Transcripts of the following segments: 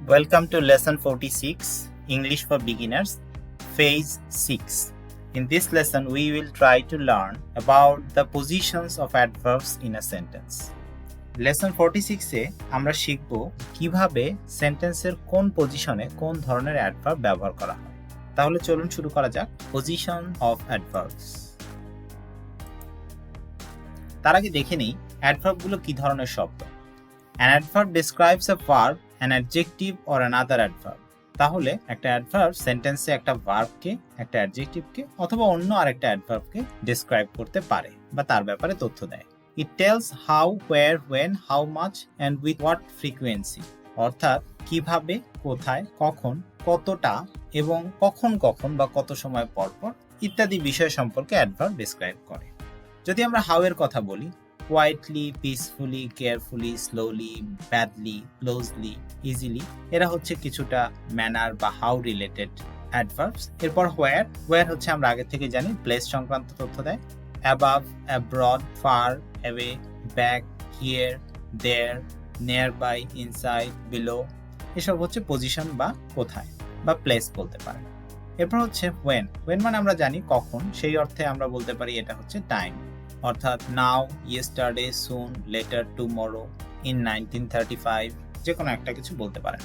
Welcome to lesson 46, English for Beginners, phase 6. In this lesson, we will try to learn about the positions of adverbs in a sentence. Lesson 46 এ আমরা শিখব কিভাবে সেন্টেন্সের কোন পজিশনে কোন ধরনের অ্যাডভার্ব ব্যবহার করা হয়। তাহলে চলুন শুরু করা যাক। Position of adverbs. তার আগে দেখে নিই অ্যাডভার্বগুলো কি ধরনের শব্দ। An adverb describes a verb, an adjective or another adverb. তাহলে একটা অ্যাডভার্ব সেন্টেন্সে একটা ভার্বকে, একটা অ্যাডজেক্টিভকে অথবা অন্য আরেকটা অ্যাডভার্বকে ডেসক্রাইব করতে পারে বা তার ব্যাপারে তথ্য দেয়। It tells how, where, when, how much and with what frequency. অর্থাৎ কিভাবে, কোথায়, কখন, কতটা এবং কখন কখন বা কত সময় পর পর ইত্যাদি বিষয় সম্পর্কে অ্যাডভার্ব ডেসক্রাইব করে। যদি আমরা হাউ এর কথা বলি, quietly, peacefully, carefully, slowly, badly, closely, easily, এরা হচ্ছে কিছুটা ম্যানার বা হাউ রিলেটেড অ্যাডভার্বস। এরপর where হচ্ছে আমরা আগে থেকে জানি প্লেস সংক্রান্ত তথ্য দেয়। above, abroad, far, away, back, here, there, nearby, inside, below, এসব হচ্ছে পজিশন বা কোথায় বা প্লেস বলতে পারে। এরপর হচ্ছে when মানে আমরা জানি কখন, সেই অর্থে আমরা বলতে পারি এটা হচ্ছে টাইম, অর্থাৎ now, yesterday, soon, later, tomorrow, in 1935, যে কোনো একটা কিছু বলতে পারেন।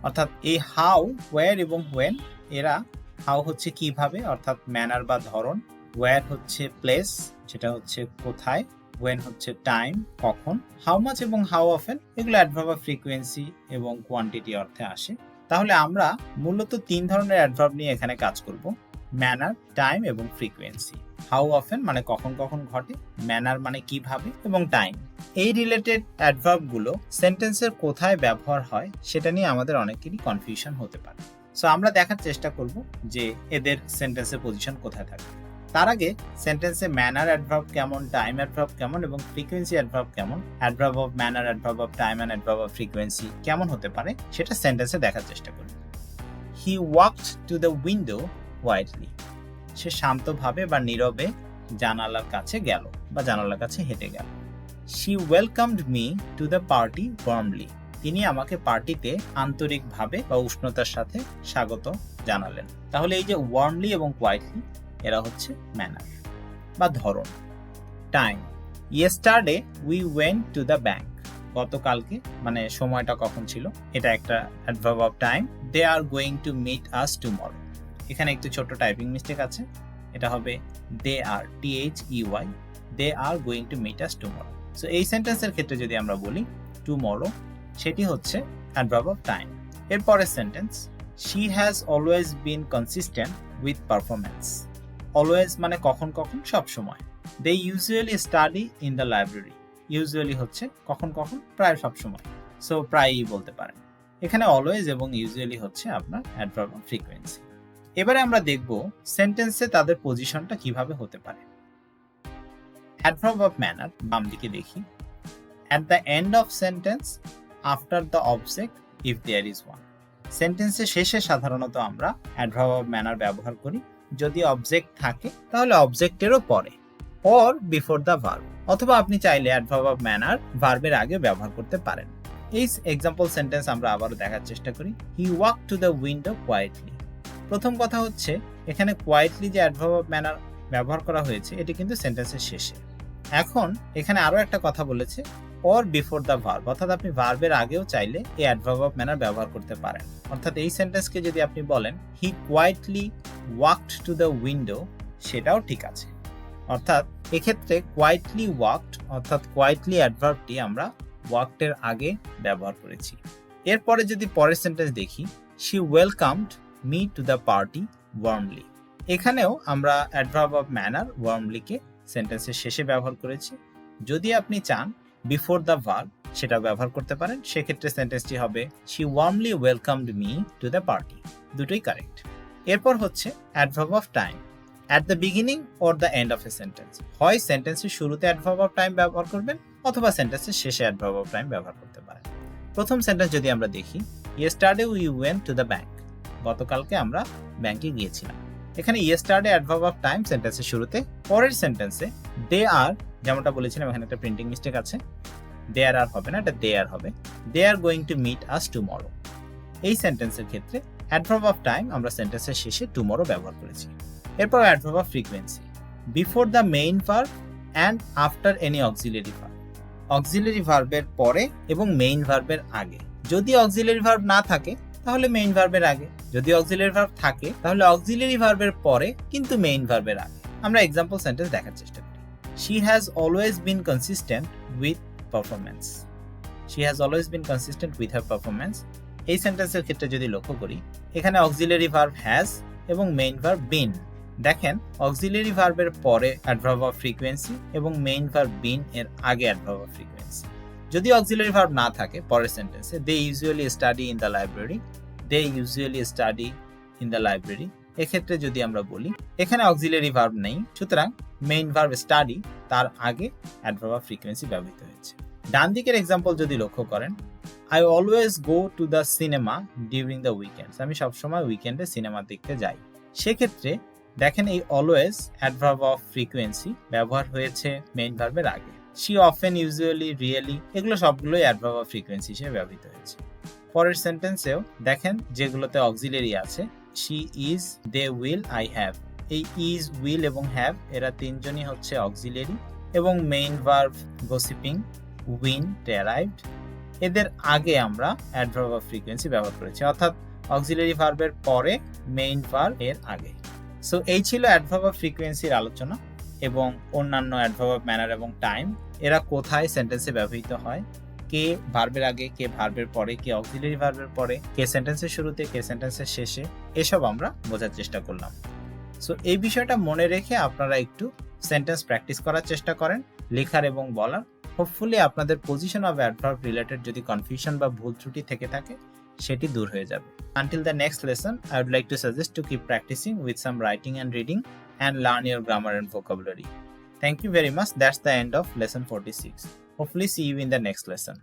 অর্থাৎ এই হাউ, ওয়্যার এবং হোয়েন, এরা হাউ হচ্ছে কিভাবে অর্থাৎ ম্যানার বা ধরন, ওয়্যার হচ্ছে প্লেস যেটা হচ্ছে কোথায়, ওয়েন হচ্ছে টাইম কখন, হাউ মাচ এবং হাউ অফেন এগুলো অ্যাডভার্ব অফ ফ্রিকোয়েন্সি এবং কোয়ান্টিটি অর্থে আসে। তাহলে আমরা মূলত তিন ধরনের অ্যাডভার্ব নিয়ে এখানে কাজ করব: ম্যানার, টাইম এবং ফ্রিকোয়েন্সি। হাউ অফেন মানে কখন কখন ঘটে, ম্যানার মানে কিভাবে এবং টাইম। এই রিলেটেড অ্যাডভার্বগুলো সেন্টেন্সের কোথায় ব্যবহার হয় সেটা নিয়ে আমাদের অনেকেরই কনফিউশন হতে পারে। সো আমরা দেখার চেষ্টা করব যে এদের সেন্টেন্সের পজিশন কোথায় থাকে। তার আগে সেন্টেন্সে ম্যানার অ্যাডভার্ব কেমন, টাইম অ্যাডভার্ব কেমন এবং ফ্রিকোয়েন্সি অ্যাডভার্ব কেমন, adverb of manner, adverb of time and adverb of frequency কেমন হতে পারে সেটা সেন্টেন্সে দেখার চেষ্টা করব। He walked to the window quietly. সে শান্তভাবে বা নীরবে জানালার কাছে গেল বা জানালার কাছে হেঁটে গেল। She welcomed me to the party warmly. তিনি আমাকে পার্টিতে আন্তরিকভাবে বা উষ্ণতার সাথে স্বাগত জানালেন। তাহলে এই যে ওয়ার্মলি এবং কোয়াইটলি এরা হচ্ছে ম্যানার বা ধরন। Time, yesterday we went to the bank. গতকালকে মানে সময়টা কখন ছিল, এটা একটা adverb of time. They are going to meet us tomorrow. এখানে একটু ছোট্ট টাইপিং মিস্টেক আছে, এটা হবে they are, THEY, they are going to meet us tomorrow. So এই সেন্টেন্সের ক্ষেত্রে যদি আমরা বলি টুমরো, সেটি হচ্ছে অ্যাডভার্ব অফ টাইম। এরপরের sentence, she has always been consistent with performance. Always মানে কখন কখন, সব সময়। They usually study in the library. Usually হচ্ছে কখন কখন, প্রায় সব সময়। সো প্রায়ই বলতে পারেন। এখানে অলওয়েজ এবং ইউজুয়ালি হচ্ছে আপনার অ্যাডভার্ব অফ ফ্রিকোয়েন্সি। এবারে আমরা দেখব সেন্টেন্সে তাদের পজিশনটা কিভাবে হতে পারে। অ্যাডভার্ব অফ ম্যানার, বাম দিকে দেখি। At the end of sentence, after the object, if there is one. সেন্টেন্সের শেষে সাধারণত আমরা অ্যাডভার্ব অফ ম্যানার ব্যবহার করি। যদি অবজেক্ট থাকে তাহলে অবজেক্টেরও পরে, অর বিফোর দ্য ভার্ব, অথবা আপনি চাইলে অ্যাডভার্ব অফ ম্যানার ভার্বের আগে ব্যবহার করতে পারেন। এই এক্সাম্পল সেন্টেন্স আমরা আবারও দেখার চেষ্টা করি। হি walk two the window quietly. প্রথম কথা হচ্ছে এখানে কোয়াইটলি যে অ্যাডভার্ব অফ ম্যানার ব্যবহার করা হয়েছে এটি কিন্তু সেন্টেন্সের শেষে। এখন এখানে আরো একটা কথা বলেছে, অর বিফোর দ্য ভার্ব, অর্থাৎ আপনি ভার্বের আগেও চাইলে এই অ্যাডভার্ব অফ ম্যানার ব্যবহার করতে পারেন। অর্থাৎ এই সেন্টেন্সকে যদি আপনি বলেন he quietly walked to the window, সেটাও ঠিক আছে। অর্থাৎ এক্ষেত্রে কোয়াইটলি ওয়াকড অর্থাৎ কোয়াইটলি অ্যাডভার্বটি আমরা ওয়াকড এর আগে ব্যবহার করেছি। এরপরে যদি পরের সেন্টেন্স দেখি, she welcomed me to the party warmly. এখানেও আমরা অ্যাডভার্ব অফ ম্যানার ওয়ার্মলিকে সেন্টেন্সের শেষে ব্যবহার করেছি। যদি আপনি চান বিফোর দ্য ভার্ব সেটা ব্যবহার করতে পারেন, সেক্ষেত্রে সেন্টেন্সটি হবে she warmly welcomed me to the party. দুটোই কারেক্ট। এরপর হচ্ছে adverb of time, at the beginning or the end of a sentence. হয় সেন্টেন্সের শুরুতে অ্যাডভার্ব অফ টাইম ব্যবহার করবেন অথবা সেন্টেন্সের শেষে অ্যাডভার্ব অফ টাইম ব্যবহার করতে পারেন। প্রথম সেন্টেন্স যদি আমরা দেখি, yesterday we went to the bank. গতকালকে আমরা ব্যাংকে গিয়েছিলাম। এখানে ইয়েস্টারডে অ্যাডভার্ব অফ টাইম সেন্টেন্সের শুরুতে। পরের সেন্টেন্সে দে আর, যেমনটা বলেছিলাম এখানে একটা প্রিন্টিং মিস্টেক আছে, দে আর হবে না, এটা দে আর হবে। They are going to meet us tomorrow. এই সেন্টেন্সের ক্ষেত্রে অ্যাডভার্ব অফ টাইম আমরা সেন্টেন্সের শেষে টুমরো ব্যবহার করেছি। এরপর adverb of frequency, before the main verb and after any auxiliary verb. Auxiliary ভার্বের পরে এবং মেইন ভার্বের আগে। যদি অক্সিলারি ভার্ব না থাকে তাহলে মেইন ভার্বের আগে, যদি অক্সিলারি ভার্ব থাকে তাহলে অক্সিলারি ভার্বের পরে কিন্তু মেইন ভার্বের আগে। আমরা এক্সাম্পল সেন্টেন্স দেখার চেষ্টা করি। She has always been consistent with performance. She has always been consistent with her performance. এই সেন্টেন্সের ক্ষেত্রে যদি লক্ষ্য করি, এখানে অক্সিলারি ভার্ব হ্যাজ এবং মেইন ভার্ব বিন। দেখেন অক্সিলারি ভার্বের পরে অ্যাডভার্ব অফ ফ্রিকোয়েন্সি এবং মেইন ভার্ব বিন এর আগে অ্যাডভার্ব অফ ফ্রিকোয়েন্সি। যদি অক্সিলারি ভার্ব না থাকে পরের সেন্টেন্সে, they usually study in the library, they usually study in the library, এক্ষেত্রে যদি আমরা বলি এখানে অক্সিলারি ভার্ব নেই, সুতরাং মেইন ভার্ব স্টাডি তার আগে অ্যাডভার্ব অফ ফ্রিকোয়েন্সি ব্যবহৃত হয়েছে। ডান দিকের এক্সাম্পল যদি লক্ষ্য করেন, I always go to the cinema during the weekends, আমি সবসময় উইকেন্ডে সিনেমা দেখতে যাই। সেক্ষেত্রে দেখেন এই অলওয়েজ অ্যাডভার্ব অফ ফ্রিকোয়েন্সি ব্যবহার হয়েছে মেইন ভার্বের আগে। শি অফেন, ইউজুয়ালি, রিয়েলি, এগুলো সবগুলোই অ্যাডভার্ব অফ ফ্রিকোয়েন্সি হিসেবে ব্যবহৃত হয়েছে। পরের সেন্টেন্সেও দেখেন যেগুলোতে অক্সিলারি আছে, she is, they will, I have, এই ইজ, উইল এবং হ্যাভ এরা তিনজনই হচ্ছে অক্সিলারি এবং main verb gossiping, win, arrived, এদের আগে আমরা অ্যাডভার্ব অফ ফ্রিকোয়েন্সি ব্যবহার করেছি, অর্থাৎ অক্সিলারি ভার্বের পরে মেইন ভার্ব এর আগে। সো এই ছিল অ্যাডভার্ব অফ ফ্রিকোয়েন্সির আলোচনা এবং অন্যান্য অ্যাডভার্ব অফ ম্যানার এবং টাইম, এরা কোথায় সেন্টেন্সে ব্যবহৃত হয়, কে ভার্বের আগে, কে ভার্বের পরে, কে অক্সিলারি ভার্বের পরে, কে সেন্টেন্সের শুরুতে, কে সেন্টেন্সের শেষে, এসব আমরা বোঝার চেষ্টা করলাম। সো এই বিষয়টা মনে রেখে আপনারা একটু সেন্টেন্স প্র্যাকটিস করার চেষ্টা করেন, লেখার এবং বলার। হোপফুলি আপনাদের পজিশন অফ অ্যাডভার্ব রিলেটেড যদি কনফিউশন বা ভুল ত্রুটি থেকে থাকে সেটি দূর হয়ে যাবে। Until the next lesson, I would like to suggest to keep practicing with some writing and reading and learn your grammar and vocabulary. Thank you very much. That's the end of lesson 46. Hopefully see you in the next lesson.